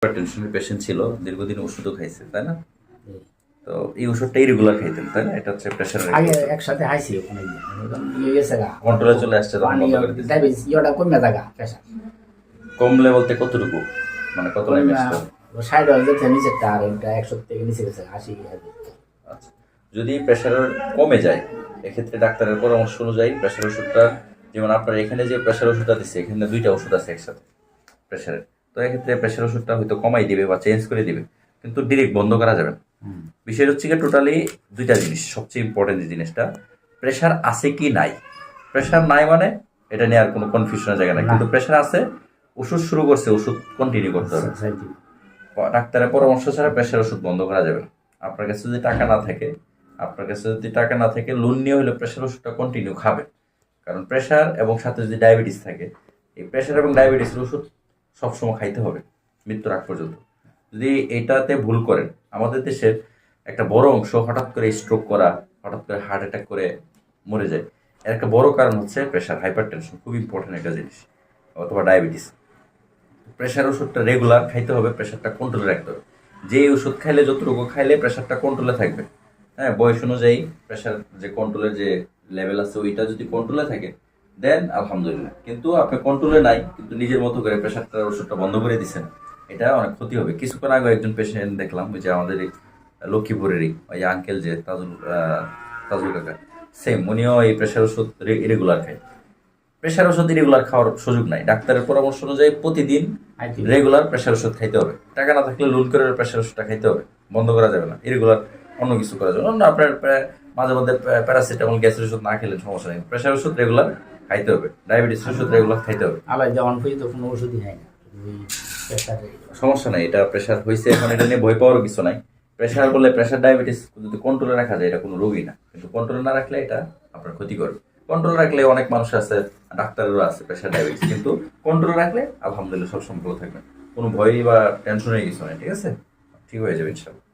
টেনশনের পেশেন্ট ছিল, দীর্ঘদিন ওষুধও খাইছে, তাই না? তো এই ওষুধটাই রেগুলার খাইতেন, তাই না? এটা হচ্ছে প্রেশারের আগে একসাথে হাইছি অনেক ইয়ে গেছে গা কন্ট্রোলে চলে আসছে, তখন পানি বন্ধ করে দিয়েছে। ডায়াবেটিস ইয়েটা কমে থাকা প্রেশার কমলে বলতে কতটুকু, মানে কত নেমে আসতো? 60 হয়ে যেতে নিচে আর এটা 100 থেকে নিচে গেছে 80 আচ্ছা, যদি প্রেশার কমে যায় এক্ষেত্রে ডাক্তারের পরামর্শ অনুযায়ী প্রেশার ওষুধটা, যেমন আপনার এখানে যে প্রেশার ওষুধটা দিচ্ছে, এখানে দুইটা ওষুধ আছে একসাথে প্রেশারের, তো এক্ষেত্রে প্রেশার ওষুধটা হয়তো কমাই দিবে বা চেঞ্জ করে দিবে, কিন্তু ডিরেক্ট বন্ধ করা যাবে না। বিষয় হচ্ছে কি, টোটালি দুইটা জিনিস, সবচেয়ে ইম্পর্টেন্ট যে জিনিসটা, প্রেশার আছে কি নাই। প্রেশার নাই মানে এটা নিয়ে আর কোনো কনফিউশনের জায়গা নাই, কিন্তু প্রেশার আছে, ওষুধ শুরু করছে, ওষুধ কন্টিনিউ করতে হবে। ডাক্তারের পরামর্শ ছাড়া প্রেশার ওষুধ বন্ধ করা যাবে না। আপনার কাছে যদি টাকা না থাকে লোন নিয়ে হলে প্রেশার ওষুধটা কন্টিনিউ খাবে, কারণ প্রেশার এবং সাথে যদি ডায়াবেটিস থাকে, এই প্রেশার এবং ডায়াবেটিসের ওষুধ সবসময় খাইতে হবে মৃত্যুর আগ পর্যন্ত। যদি এটাতে ভুল করেন, আমাদের দেশের একটা বড় অংশ হঠাৎ করে স্ট্রোক করা, হঠাৎ করে হার্ট অ্যাটাক করে মরে যায়, এর একটা বড় কারণ হচ্ছে প্রেশার, হাইপার টেনশন, খুব ইম্পর্টেন্ট একটা জিনিস, অথবা ডায়াবেটিস। প্রেশার ওষুধটা রেগুলার খাইতে হবে, প্রেশারটা কন্ট্রোলে রাখতে হবে। যে ওষুধ খাইলে, যতটুকু খাইলে প্রেশারটা কন্ট্রোলে থাকবে, হ্যাঁ, বয়স অনুযায়ী প্রেশার যে কন্ট্রোলের যে লেভেল আছে ওইটা যদি কন্ট্রোলে থাকে দেন আলহামদুলিল্লাহ। কিন্তু আপনি কন্ট্রোলে নাই, কিন্তু নিজের মতো করে প্রেশারটার ওষুধটা বন্ধ করে দিচ্ছেন, এটা অনেক ক্ষতি হবে। কিছুক্ষণ আগে একজন পেশেন্ট দেখলাম, ওই যে আমাদের এই লক্ষ্মীপুরেরই ওই আঙ্কেল যে তাজুল কাকা, সেম উনিও এই প্রেশার ওষুধ রেগুলার খায়। প্রেশার ওষুধ রেগুলার খাওয়ার সুযোগ নাই, ডাক্তারের পরামর্শ অনুযায়ী প্রতিদিন রেগুলার প্রেশার ওষুধ খাইতে হবে। টাকা না থাকলে লোন করে প্রেশার ওষুধটা খাইতে হবে, বন্ধ করা যাবে না। ইরেগুলার অন্য কিছু করা যাবে না। আপনার মাঝে মধ্যে প্যারাসিটামল, গ্যাসের ওষুধ না খেলে সমস্যা নেই, প্রেশার ওষুধ রেগুলার খাইতে হবে, ডায়াবেটিস ওষুধ রেগুলার খাইতে হবে। আলাই যেমন পর্যন্ত কোনো ওষুধই হয় না, সমস্যা নেই, এটা প্রেশার হয়েছে এখন, এটা নিয়ে ভয় পাওয়ার কিছু নাই। প্রেশার বলে প্রেশার ডায়াবেটিস যদি কন্ট্রোলে রাখা যায় এটা কোনো রোগই না, কিন্তু কন্ট্রোলে না রাখলে এটা আপনার ক্ষতি করবে। কন্ট্রোল রাখলে অনেক মানুষ আছে, ডাক্তারেরও আছে প্রেশার ডায়াবেটিস, কিন্তু কন্ট্রোল রাখলে আলহামদুলিল্লাহ সব ভালো থাকবে, কোনো ভয় বা টেনশনের কিছু নেই। ঠিক আছে, ঠিক হয়ে যাবে ইনশাল্লাহ।